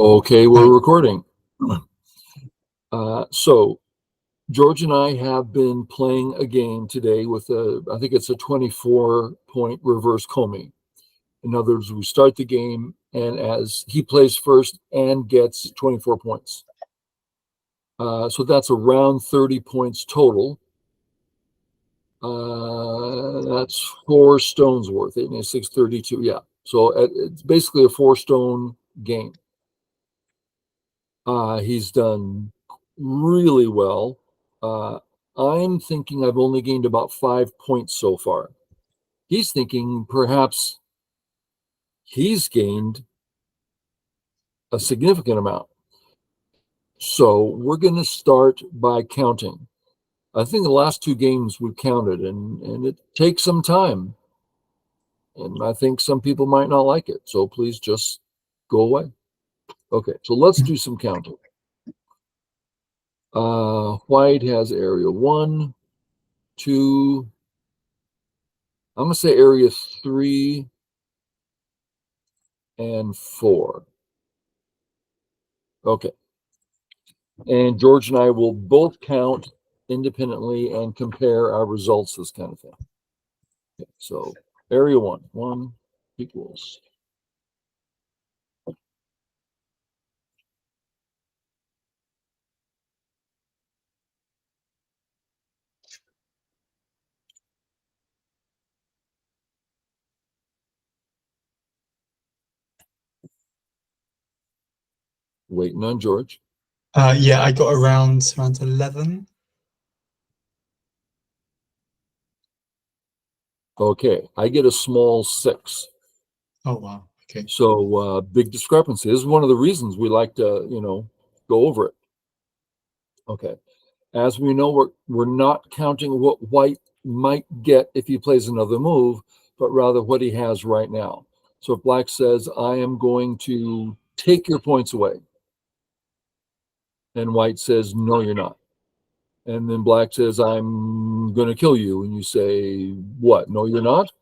Okay, we're recording. So George and I have been playing a game today with I think it's a 24-point reverse Komi. In other words, we start the game, and as he plays first and gets 24 points. So that's around 30 points total. That's 4 stones worth, 8 and 6, 32. Yeah. So it's basically a 4-stone game. He's done really well. I'm thinking I've only gained about 5 points so far. He's thinking perhaps he's gained a significant amount. So we're going to start by counting. I think the last 2 games we've counted, and it takes some time. And I think some people might not like it. So please just go away. Okay, so let's do some counting. White has area 1, 2, I'm going to say area 3 and 4. Okay. And George and I will both count independently and compare our results, this kind of thing. Okay, so area 1 equals. Waiting on George. Yeah, I got around 11. Okay, I get a small 6. Oh wow. Okay. So big discrepancy. This is one of the reasons we like to, go over it. Okay. As we know, we're not counting what white might get if he plays another move, but rather what he has right now. So if black says, I am going to take your points away, and white says, no, you're not. And then black says, I'm going to kill you. And you say, what? No, you're not?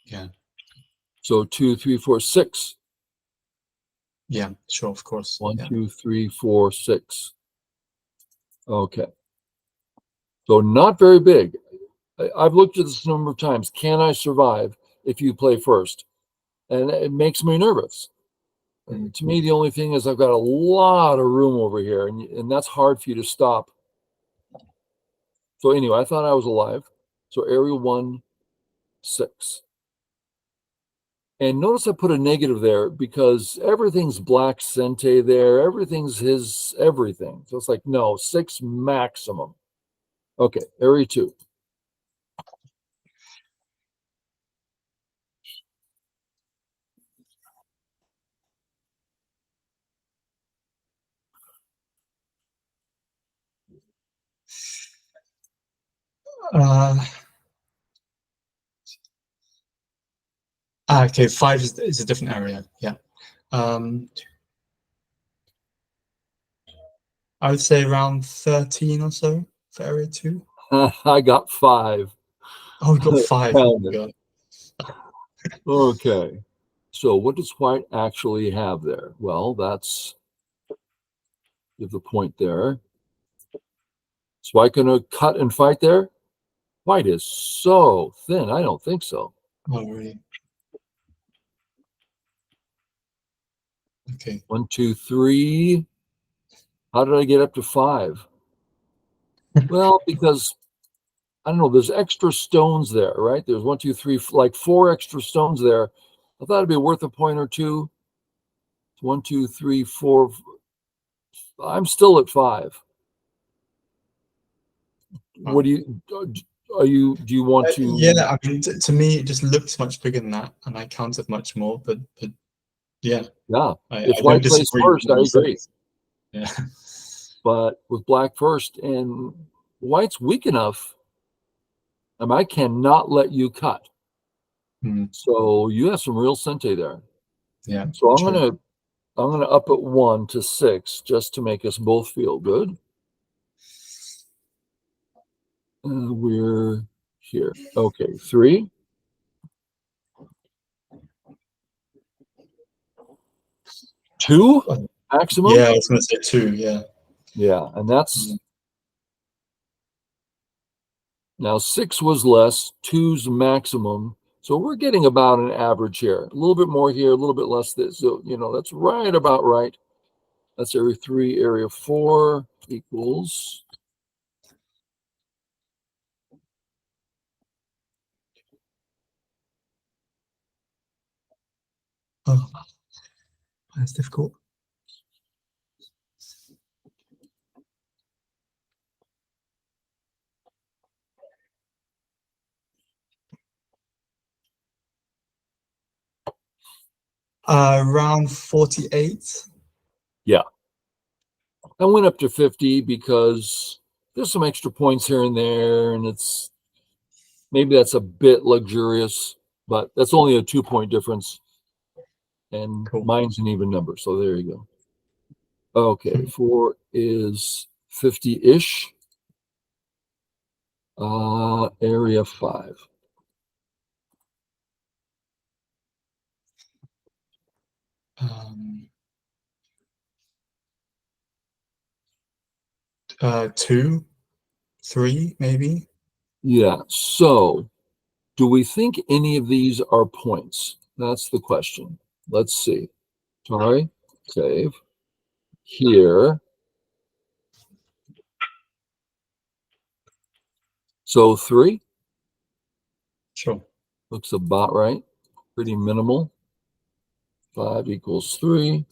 Yeah. So 2, 3, 4, 6. Yeah, sure, of course. 1, Yeah. 2, 3, 4, 6. Okay. So not very big. I've looked at this a number of times. Can I survive if you play first? And it makes me nervous. And to me, the only thing is I've got a lot of room over here, and that's hard for you to stop. So anyway, I thought I was alive. So area 1, 6. And notice I put a negative there because everything's black Sente there. Everything's his everything. So it's like, no, 6 maximum. Okay, area 2. Okay, 5 is a different area. Yeah. I would say around 13 or so for area 2. I got 5. Oh, we got 5. Oh my God. Okay. So what does white actually have there? Well, that's give the point there. Is white going to cut and fight there? White is so thin. I don't think so. Oh, really? Okay. 1, 2, 3. How did I get up to 5? Well, because I don't know, there's extra stones there, right? There's 1, 2, 3, like 4 extra stones there. I thought it'd be worth a point or two. 1, 2, 3, 4. I'm still at 5. What do you want to? Yeah, I mean, to me, it just looks much bigger than that, and I counted much more. But yeah, Yeah. I If don't white plays disagree with first, what I you said. agree. Yeah. But with black first, and white's weak enough, I cannot let you cut. So you have some real Sente there. Yeah. So I'm gonna up it 1 to 6 just to make us both feel good. We're here. Okay, 3. 2 maximum? Yeah, I was going to say 2. Yeah. Yeah, and that's now 6 was less, 2's maximum. So we're getting about an average here. A little bit more here, a little bit less this. So, that's right about right. That's area 3, area 4 equals. Oh, that's difficult. Around 48. Yeah. I went up to 50 because there's some extra points here and there, and maybe that's a bit luxurious, but that's only a 2-point difference, and Cool. mine's an even number. So there you go. Okay, 4 is 50-ish. Area 5. Um, 2, 3, maybe. Yeah. So, do we think any of these are points? That's the question. Let's see. Sorry. Save. Here. So 3 Sure. looks about right. Pretty minimal. 5 equals 3.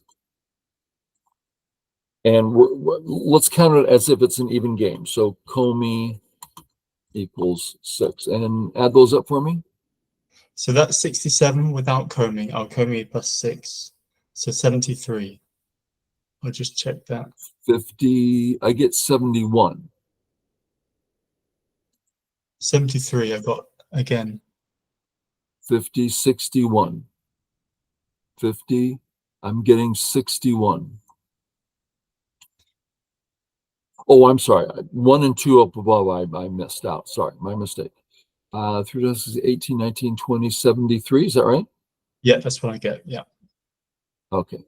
And let's count it as if it's an even game. So Komi equals 6. And add those up for me. So that's 67 without Komi. I'll Komi plus 6. So 73. I'll just check that. 50. I get 71. 73 I got again. 50, 61. 50. I'm getting 61. Oh, I'm sorry. 1 and 2 up above, I missed out. Sorry, my mistake. 3 is 18, 19, 20, 73. Is that right? Yeah, that's what I get. Yeah. Okay.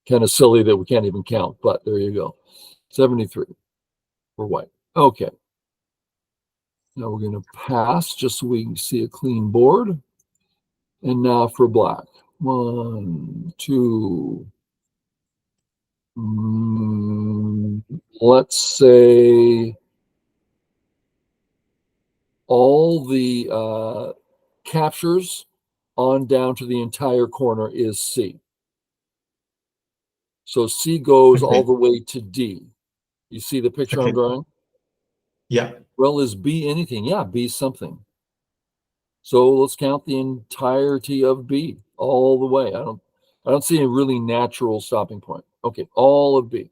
Kind of silly that we can't even count, but there you go. 73 for white. Okay. Now we're going to pass just so we can see a clean board. And now for black. 1, 2. Let's say all the captures on down to the entire corner is C. So C goes all the way to D. You see the picture I'm drawing? Yeah. Well, is B anything? Yeah, B something. So let's count the entirety of B all the way. I don't see a really natural stopping point. Okay, all of B.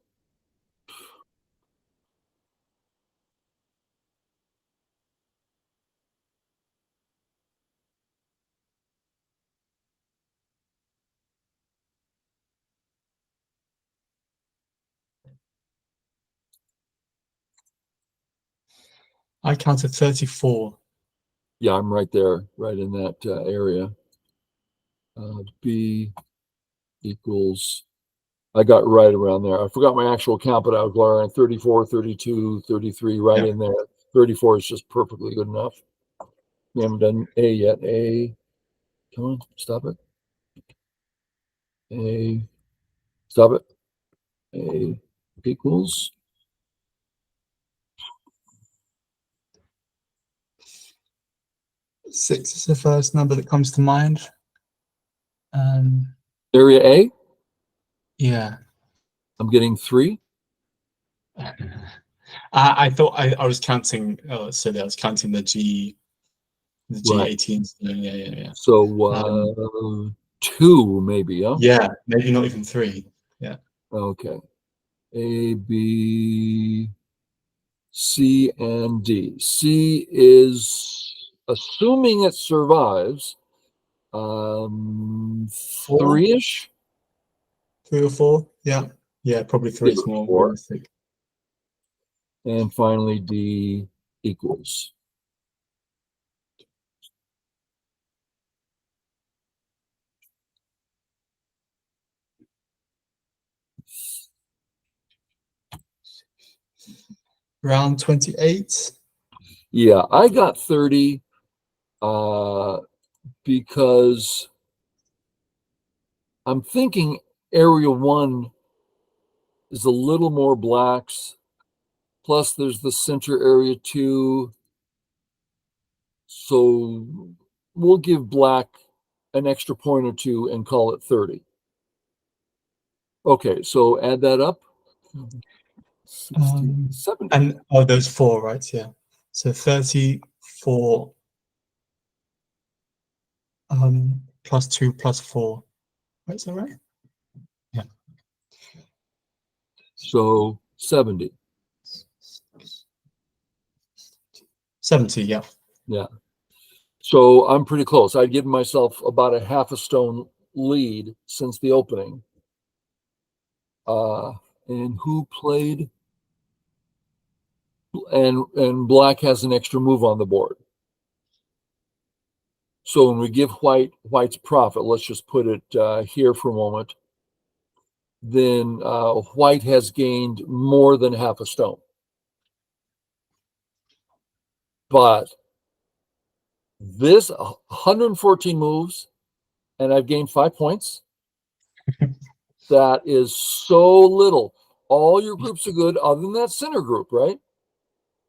I counted 34. Yeah, I'm right there, right in that area. B equals, I got right around there. I forgot my actual count, but I was around 34, 32, 33, right in there. 34 is just perfectly good enough. We haven't done A yet. A, come on, stop it. A, stop it. A equals. 6 is the first number that comes to mind. Area A, Yeah. I'm getting 3. I thought I was counting. Oh, silly! I was counting the Right. G18. Yeah. So 2 maybe, huh? Yeah, maybe not even 3. Yeah. Okay. A, B, C, and D. C is, assuming it survives, 3-ish. 3 or 4. Yeah, probably 3 is more 4. realistic. And finally, D equals. Round 28. Yeah, I got 30 because I'm thinking area 1 is a little more blacks. Plus, there's the center area 2. So we'll give black an extra point or 2 and call it 30. Okay, so add that up. 60, 70. And those 4, right? Yeah. So 34 plus 2 plus 4. Right, is that right? Yeah. So 70. 70, yeah. Yeah. So I'm pretty close. I'd given myself about a half a stone lead since the opening. And who played? And black has an extra move on the board. So when we give white's profit, let's just put it here for a moment, then white has gained more than half a stone. But this 114 moves, and I've gained 5 points. That is so little. All your groups are good other than that center group, right?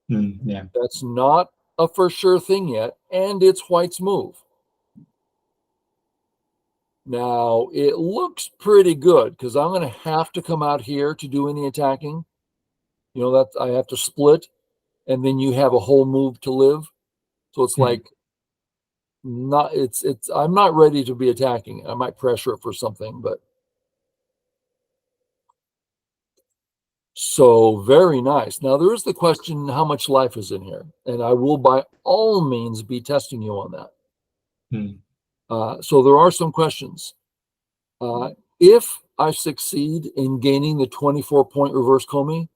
Yeah. That's not a for sure thing yet, and it's white's move. Now, it looks pretty good because I'm going to have to come out here to do any attacking. You know, that I have to split, and then you have a whole move to live. So it's like I'm not ready to be attacking. I might pressure it for something, but so very nice. Now there is the question, how much life is in here? And I will by all means be testing you on that. So there are some questions. If I succeed in gaining the 24-point reverse Komi,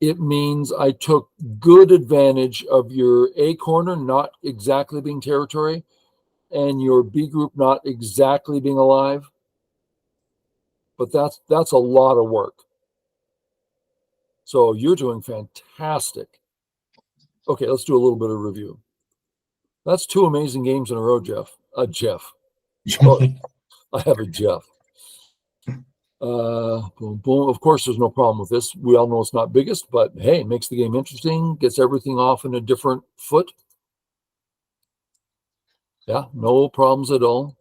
it means I took good advantage of your A corner not exactly being territory and your B group not exactly being alive. But that's a lot of work. So you're doing fantastic. Okay, let's do a little bit of review. That's 2 amazing games in a row, Jeff. Jeff. Oh, I have a Jeff. Boom, boom. Of course, there's no problem with this. We all know it's not biggest, but hey, it makes the game interesting, gets everything off in a different foot. Yeah, no problems at all.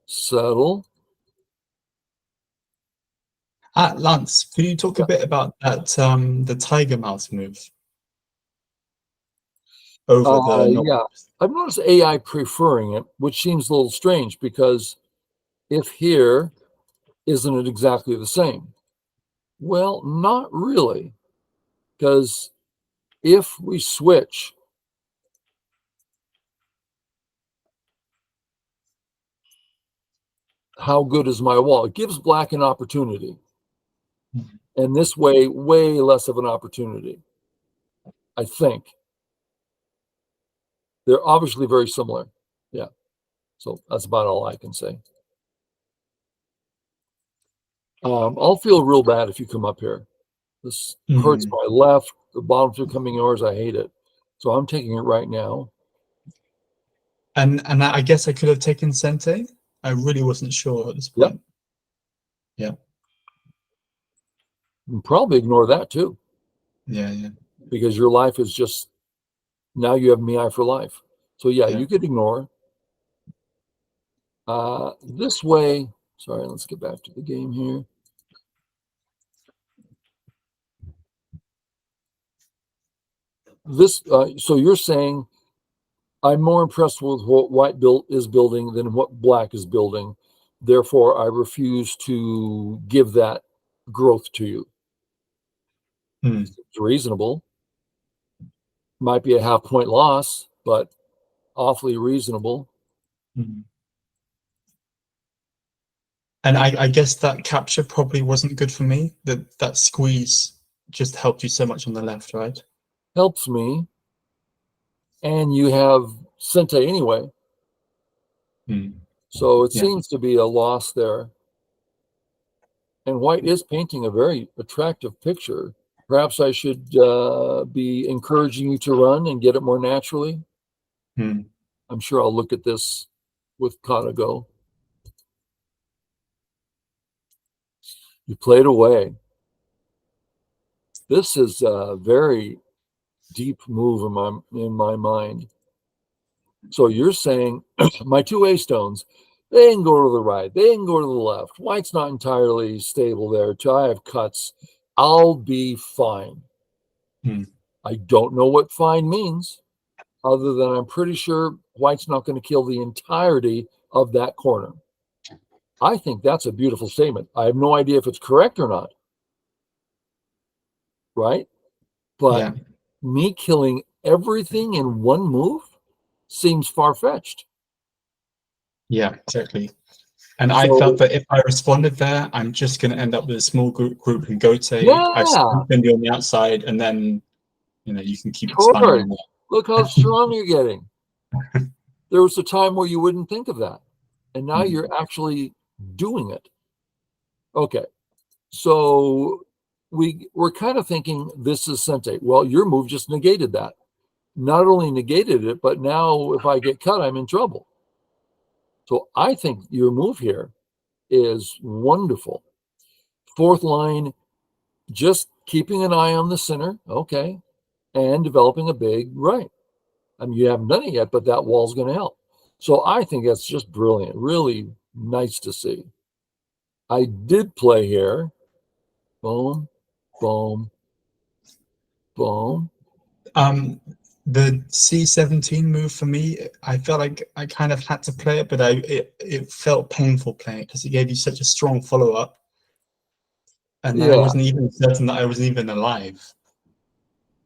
Settle. Lance, could you talk a bit about that, the Tiger Mouse move? Over the Yeah, I've noticed AI preferring it, which seems a little strange because if here, isn't it exactly the same? Well, not really, because if we switch, how good is my wall? It gives black an opportunity. And this way less of an opportunity, I think. They're obviously very similar. Yeah. So that's about all I can say. I'll feel real bad if you come up here. This hurts my left. The bottom 2 coming yours. I hate it. So I'm taking it right now. And I guess I could have taken Sente. I really wasn't sure at this point. Yeah. You can probably ignore that too. Yeah. Because your life is just, now you have Miai for life. So yeah, you could ignore. This way, sorry, let's get back to the game here. This, so you're saying I'm more impressed with what white is building than what black is building. Therefore, I refuse to give that growth to you. It's reasonable. Might be a half-point loss, but awfully reasonable. And I guess that capture probably wasn't good for me. That squeeze just helped you so much on the left, right? Helps me. And you have Sente anyway. So it seems to be a loss there. And white is painting a very attractive picture. Perhaps I should be encouraging you to run and get it more naturally. Hmm. I'm sure I'll look at this with Katago. You played away. This is a very deep move in my mind. So you're saying my two A stones, they can go to the right, they can go to the left. White's not entirely stable there. I have cuts. I'll be fine. Hmm. I don't know what fine means, other than I'm pretty sure white's not going to kill the entirety of that corner. I think that's a beautiful statement. I have no idea if it's correct or not, right? But Yeah. me killing everything in one move seems far-fetched. Yeah, exactly. And I So felt that if I responded there, I'm just going to end up with a small group in Gote. I yeah, send you on the outside, and then you can keep totally. expanding Look how strong you're getting. There was a time where you wouldn't think of that, and now you're actually doing it. Okay, so we're kind of thinking this is Sente. Well, your move just negated that. Not only negated it, but now if I get cut, I'm in trouble. So I think your move here is wonderful. Fourth line, just keeping an eye on the center, okay, and developing a big right. I mean, you haven't done it yet, but that wall's going to help. So I think that's just brilliant. Really nice to see. I did play here. Boom, boom, boom. The C17 move for me, I felt like I kind of had to play it, but it felt painful playing it because it gave you such a strong follow up, and I Yeah, wasn't even certain that I was even alive.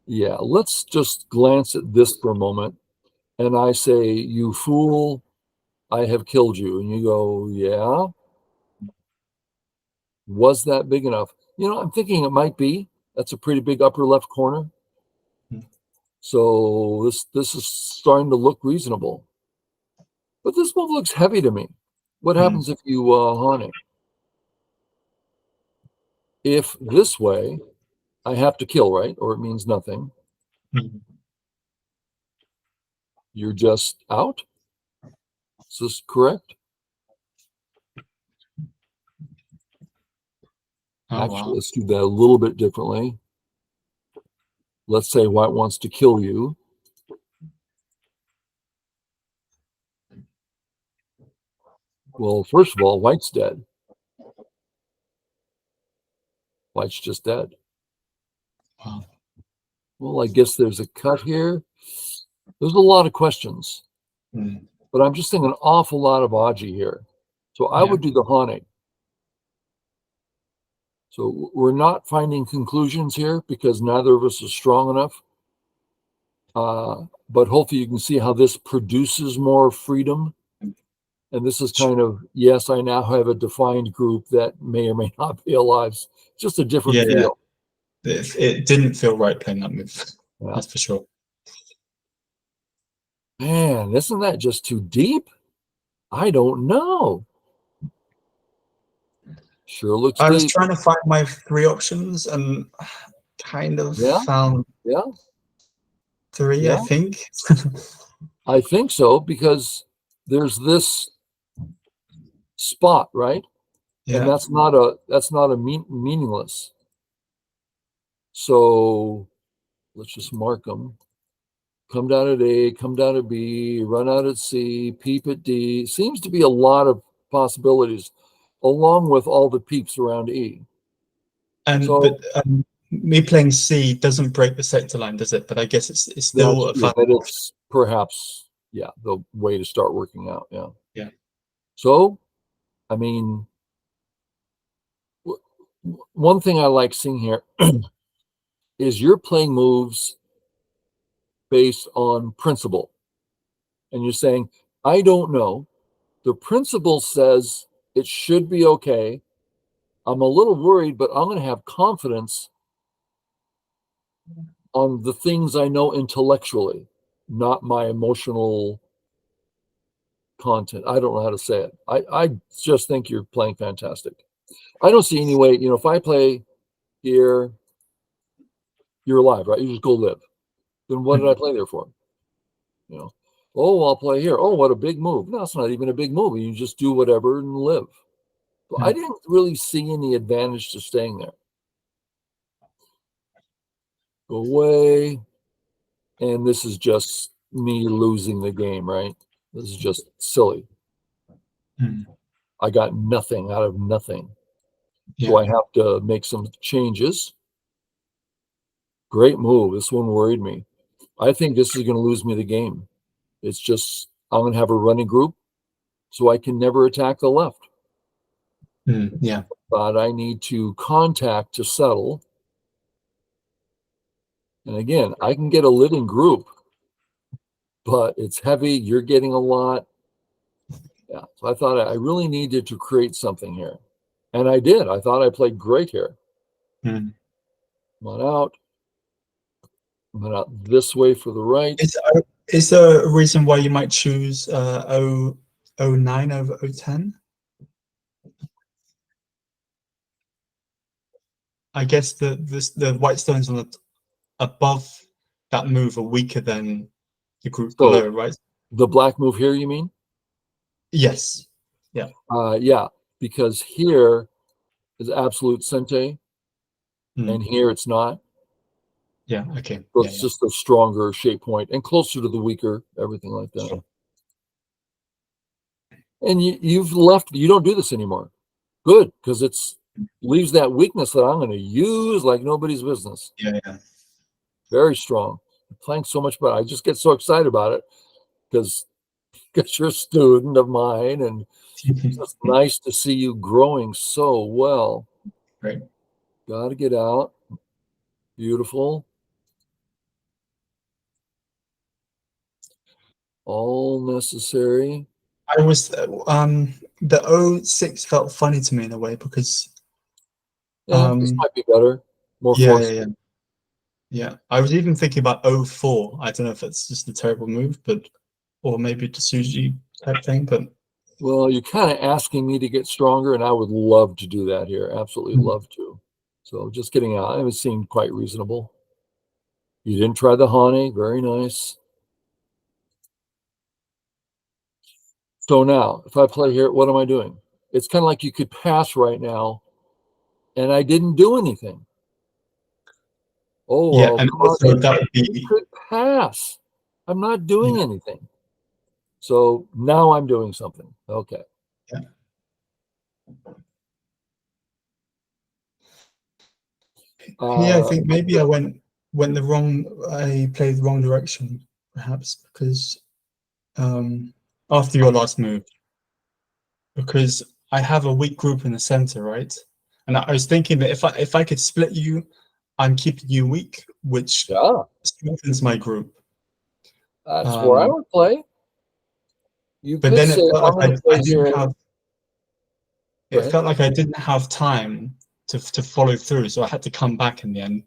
yeah. Let's just glance at this for a moment. And I say, "You fool, I have killed you." And you go, "Yeah, was that big enough?" I'm thinking it might be. That's a pretty big upper left corner. So this is starting to look reasonable. But this move looks heavy to me. What Hmm. happens if you haunt it? If this way, I have to kill, right? Or it means nothing. Hmm. You're just out? Is this correct? Oh Actually, wow. let's do that a little bit differently. Let's say white wants to kill you. Well, first of all, white's dead. White's just dead. Wow. Well, I guess there's a cut here. There's a lot of questions, Hmm. but I'm just thinking an awful lot of Aji here. So I Yeah. would do the haunting. So we're not finding conclusions here because neither of us is strong enough. But hopefully you can see how this produces more freedom. And this is kind of, yes, I now have a defined group that may or may not be alive. It's just a different Yeah, yeah. feel. It didn't feel right playing that move. Yeah. That's for sure. Man, isn't that just too deep? I don't know. Sure looks I was deep. trying to find my three options and kind of Yeah, found yeah, three, I yeah. think. I think so because there's this spot, right? And Yeah. that's not a meaningless. So let's just mark them. Come down at A, come down at B, run out at C, peep at D. Seems to be a lot of possibilities, along with all the peeps around E. And So but me playing C doesn't break the sector line, does it? But I guess it's that's still a true. fun But option. it's perhaps, yeah, the way to start working out. Yeah. Yeah. So, I mean, one thing I like seeing here is you're playing moves based on principle. And you're saying, I don't know. The principle says it should be okay. I'm a little worried, but I'm going to have confidence on the things I know intellectually, not my emotional content. I don't know how to say it. I just think you're playing fantastic. I don't see any way, if I play here, you're alive, right? You just go live. Then what did I play there for? Oh, I'll play here. Oh, what a big move. No, it's not even a big move. You just do whatever and live. So I didn't really see any advantage to staying there. Go away. And this is just me losing the game, right? This is just silly. I got nothing out of nothing. So I have to make some changes. Great move. This one worried me. I think this is going to lose me the game. It's just, I'm going to have a running group, so I can never attack the left. Yeah. But I need to contact to settle. And again, I can get a living group, but it's heavy. You're getting a lot. Yeah. So I thought I really needed to create something here. And I did. I thought I played great here. Come on out. Come out this way for the right. Is there a reason why you might choose 09 over 010? I guess the white stones on the above that move are weaker than the group below, right? The black move here, you mean? Yes. Yeah. Yeah, because here is absolute sente, and here it's not. Yeah. Okay. So it's just a stronger shape point and closer to the weaker, everything like that. Sure. And you've left. You don't do this anymore. Good, because it's leaves that weakness that I'm going to use like nobody's business. Yeah. Very strong. I'm playing so much better. I just get so excited about it because you're a student of mine, and it's just nice to see you growing so well. Right. Got to get out. Beautiful. All necessary. I was the 06 felt funny to me in a way because this might be better. More forceful. Yeah. I was even thinking about 04. I don't know if it's just a terrible move, or maybe the Suji type thing, but well, you're kind of asking me to get stronger, and I would love to do that here. Absolutely love to. So just getting out, it seemed quite reasonable. You didn't try the Hane. Very nice. So now, if I play here, what am I doing? It's kind of like you could pass right now, and I didn't do anything. Oh, yeah, and also that would be you could pass. I'm not doing anything. So now I'm doing something. Okay. Yeah. I think maybe I went I played the wrong direction, perhaps, because after your last move, because I have a weak group in the center, right? And I was thinking that if I could split you, I'm keeping you weak, which strengthens my group. That's where I would play. But then it felt like I didn't have. It felt like I didn't have time to follow through, so I had to come back in the end.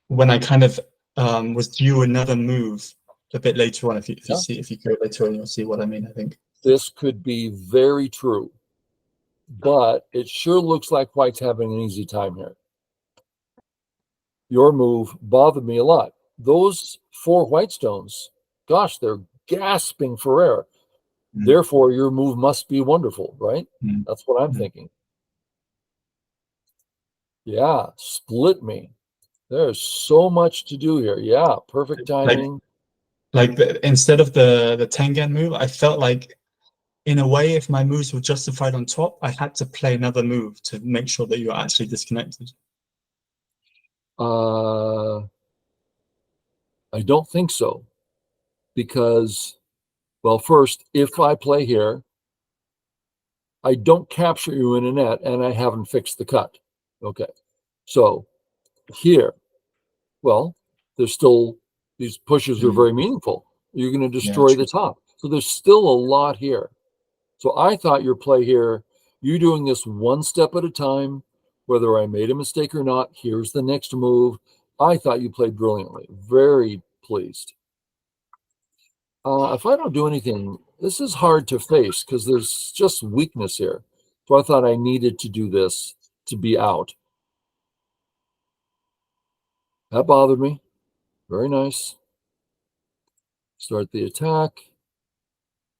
When I kind of was due another move a bit later on. If you go later on, you'll see what I mean. I think this could be very true, but it sure looks like White's having an easy time here. Your move bothered me a lot. Those 4 white stones, gosh, they're gasping for air. Therefore, your move must be wonderful, right? That's what I'm thinking. Yeah, split me. There's so much to do here. Yeah, perfect timing. Like instead of the Tengen move, I felt like, in a way, if my moves were justified on top, I had to play another move to make sure that you're actually disconnected. I don't think so. Because, well, first, if I play here, I don't capture you in a net, and I haven't fixed the cut. Okay. So here, well, there's still, these pushes are very meaningful. You're going to destroy the top. So there's still a lot here. So I thought your play here, you doing this one step at a time, whether I made a mistake or not, here's the next move. I thought you played brilliantly. Very pleased. If I don't do anything, this is hard to face because there's just weakness here. So I thought I needed to do this to be out. That bothered me. Very nice. Start the attack.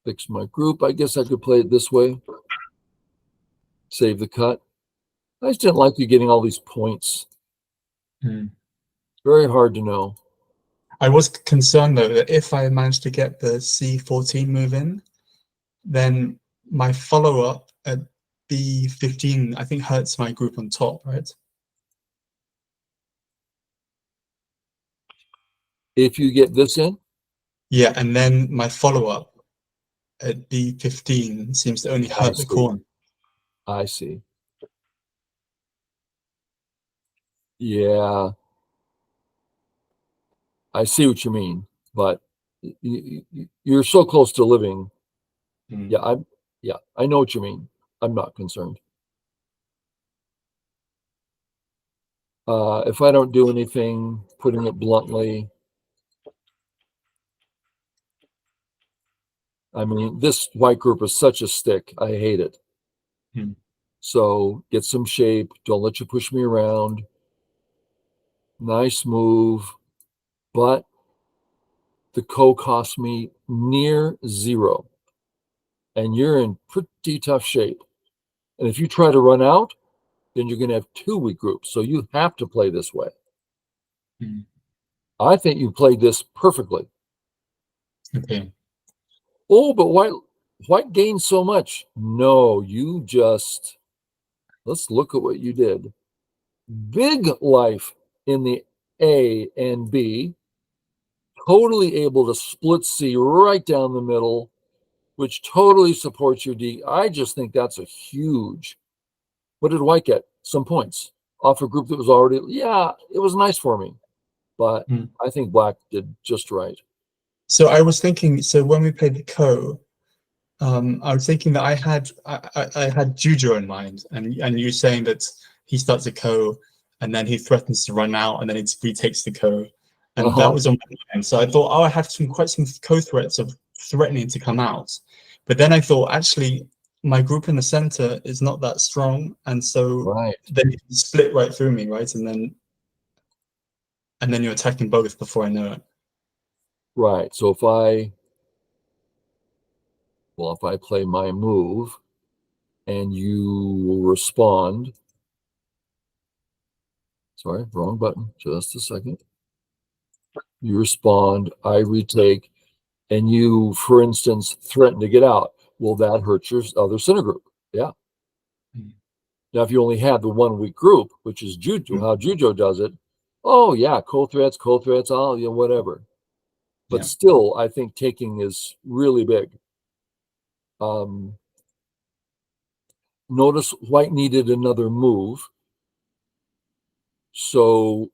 Fix my group. I guess I could play it this way. Save the cut. I just didn't like you getting all these points. Very hard to know. I was concerned though that if I managed to get the C14 move in, then my follow-up at B15 I think hurts my group on top, right? If you get this in, Yeah, and then my follow-up at B15 seems to only hurt the corner. I see. Yeah, I see what you mean, but you're so close to living. Yeah, I know what you mean. I'm not concerned. If I don't do anything, putting it bluntly, I mean, this white group is such a stick. I hate it. So get some shape. Don't let you push me around. Nice move, but the co cost me near zero, and you're in pretty tough shape. And if you try to run out, then you're going to have two weak groups. So you have to play this way. I think you played this perfectly. Okay. Oh, but white gained so much. No, you just, let's look at what you did. Big life in the A and B, totally able to split C right down the middle, which totally supports your D. I just think that's a huge. What did white get? Some points off a group that was already, yeah, it was nice for me. But I think black did just right. So I was thinking, so when we played the co, I was thinking that I had Jujo in mind, and you saying that he starts a co, and then he threatens to run out, and then it retakes the co, and that was on my mind. So I thought, oh, I have quite some co threats of threatening to come out, but then I thought actually my group in the center is not that strong, and so then you can split right through me, right, and then you're attacking both before I know it. Right. So if I play my move and you respond, sorry, wrong button, just a second. You respond, I retake, and you, for instance, threaten to get out. Will that hurt your other center group? Yeah. Now, if you only had the 1 week group, which is Jujo, how Jujo does it, oh yeah, co-threats, oh yeah, whatever. But still, I think taking is really big. Notice white needed another move. So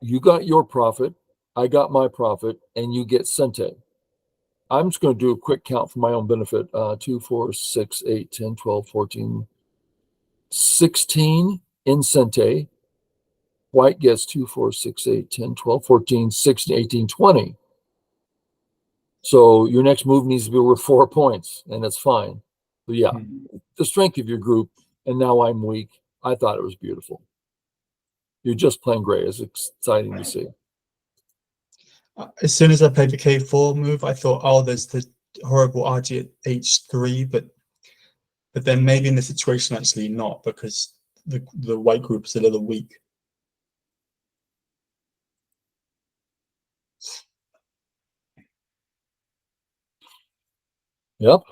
you got your profit, I got my profit, and you get Sente. I'm just going to do a quick count for my own benefit. 2, 4, 6, 8, 10, 12, 14, 16 in Sente. White gets 2, 4, 6, 8, 10, 12, 14, 16, 18, 20. So your next move needs to be worth 4 points, and it's fine. But yeah, the strength of your group, and now I'm weak. I thought it was beautiful. You're just playing great. It's exciting to see. As soon as I played the K4 move, I thought, oh, there's the horrible RG at H3, but then maybe in the situation actually not, because the white group is a little weak. Yep.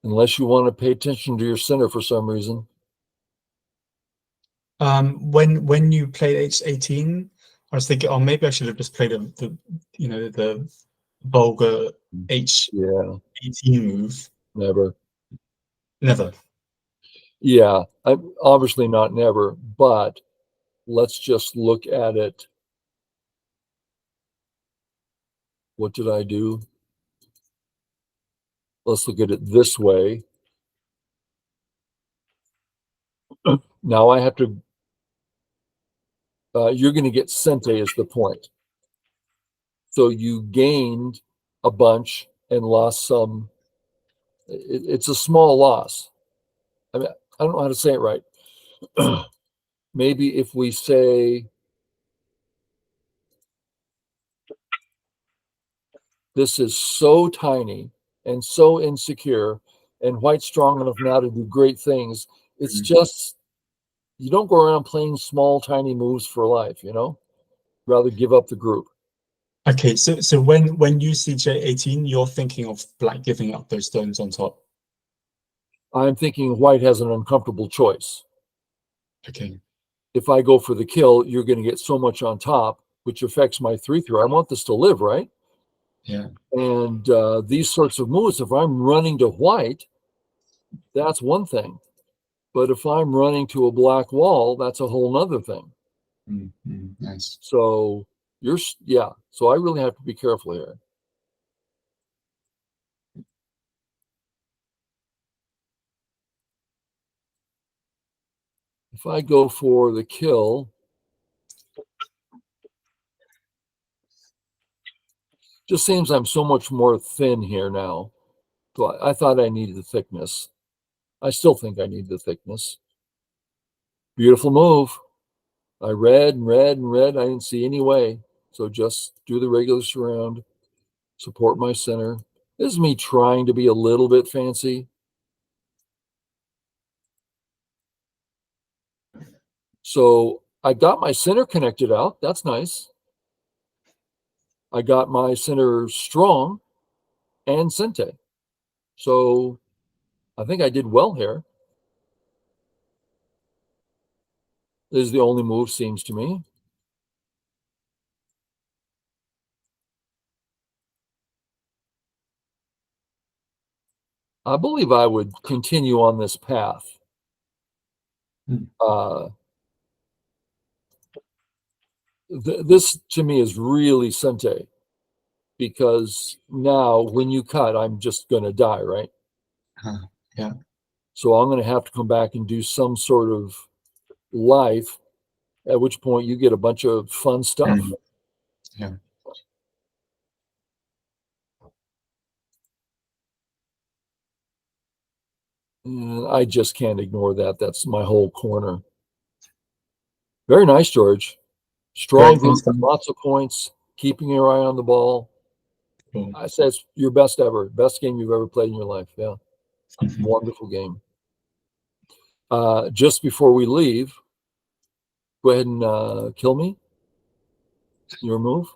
Unless you want to pay attention to your center for some reason. When you played H18, I was thinking, oh, maybe I should have just played the vulgar H18 move. Never. Yeah, I'm obviously not never, but let's just look at it. What did I do? Let's look at it this way. Now I have to, you're going to get Sente is the point. So you gained a bunch and lost some. It's a small loss. I mean, I don't know how to say it right. Maybe if we say this is so tiny and so insecure, and white's strong enough now to do great things. It's just you don't go around playing small, tiny moves for life, Rather give up the group. Okay, so when you see J18, you're thinking of black giving up those stones on top. I'm thinking white has an uncomfortable choice. Okay. If I go for the kill, you're going to get so much on top, which affects my 3-3. I want this to live, right? Yeah. And these sorts of moves, if I'm running to white, that's one thing. But if I'm running to a black wall, that's a whole nother thing. Nice. So So I really have to be careful here. If I go for the kill, just seems I'm so much more thin here now. So I thought I needed the thickness. I still think I need the thickness. Beautiful move. I read and read and read. I didn't see any way. So just do the regular surround, support my center. This is me trying to be a little bit fancy. So I got my center connected out. That's nice. I got my center strong and sente. So I think I did well here. This is the only move, seems to me. I believe I would continue on this path. This to me is really sente, because now when you cut, I'm just going to die, right? Yeah. So I'm going to have to come back and do some sort of life, at which point you get a bunch of fun stuff. Yeah. And I just can't ignore that. That's my whole corner. Very nice, George. Strong Great. group, Thanks, Dan. lots of points, keeping your eye on the ball. Cool. I say it's your best ever, best game you've ever played in your life. Yeah, wonderful game. Just before we leave, go ahead and kill me. Your move.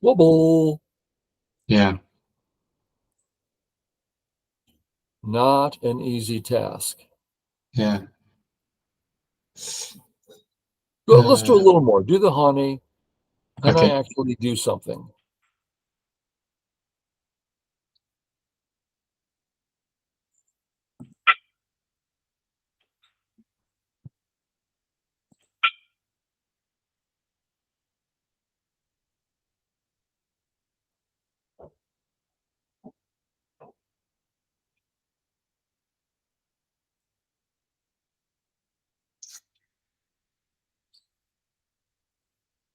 Wobble. Yeah. Not an easy task. Yeah. Well, let's do a little more. Do the honey. Can I Okay. actually do something?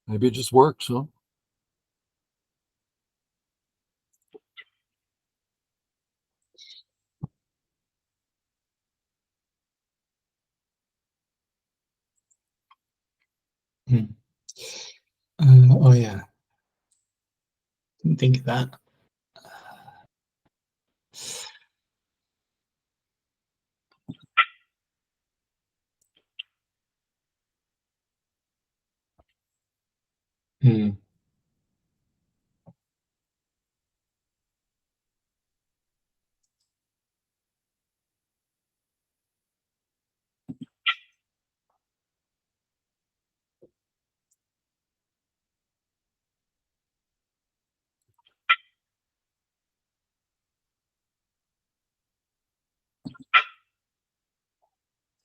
Maybe it just works, huh? Oh yeah. Didn't think of that. Hmm.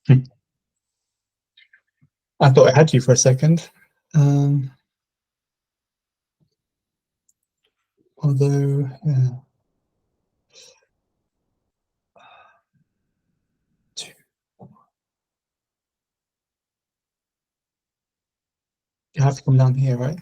I thought I had you for a second. Although, yeah. You have to come down here, right?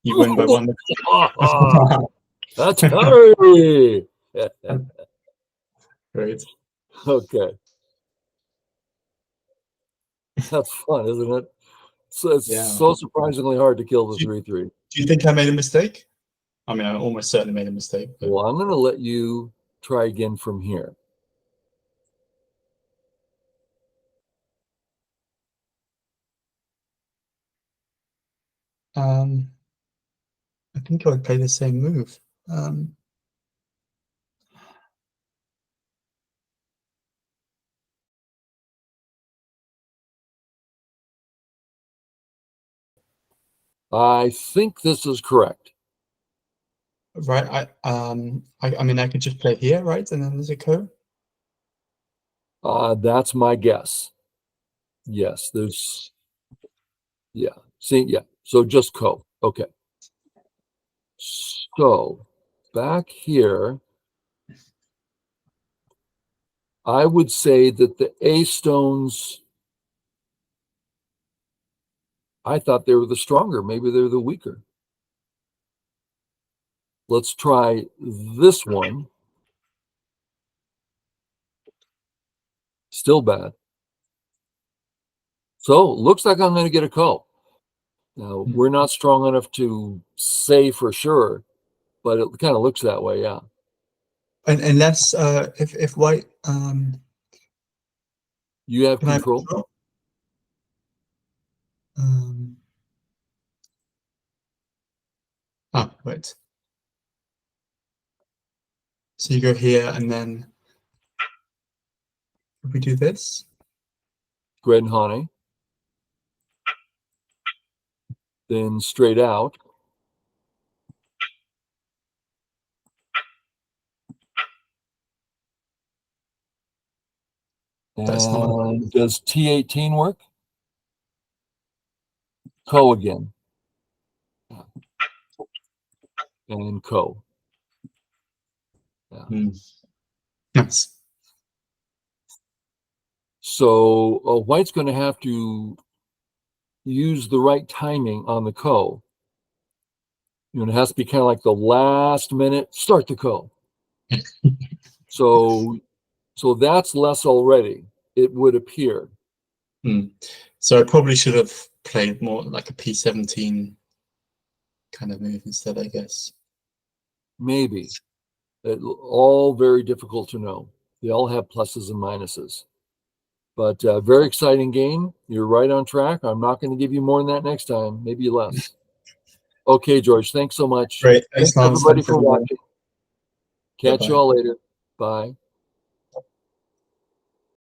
You win by one. That's Harry. Great. Okay. That's fun, isn't it? So it's Yeah. so surprisingly hard to kill the 3-3. Do you think I made a mistake? I mean, I almost certainly made a mistake. But... Well, I'm going to let you try again from here. I think I would play the same move. I think this is correct. Right. I mean, I could just play here, right? And then there's a ko. That's my guess. Yes, there's, yeah. See, yeah. So just ko. Okay. So back here, I would say that the A stones, I thought they were the stronger. Maybe they're the weaker. Let's try this one. Still bad. So looks like I'm going to get a ko. Now, we're not strong enough to say for sure, but it kind of looks that way, yeah. And unless if white You have control. Wait. So you go here, and then we do this. Gred and Hane. Then straight out. And does T18 work? Ko again. And ko. Yeah. Yes. So white's going to have to use the right timing on the ko. You know, it has to be kind of like the last minute, start the ko. So that's less already, it would appear. So I probably should have played more like a P17 kind of move instead, I guess. Maybe. All very difficult to know. They all have pluses and minuses. But very exciting game. You're right on track. I'm not going to give you more than that next time, maybe less. Okay, George, thanks so much. Great. Thanks, everybody, for watching. Catch you all later. Bye.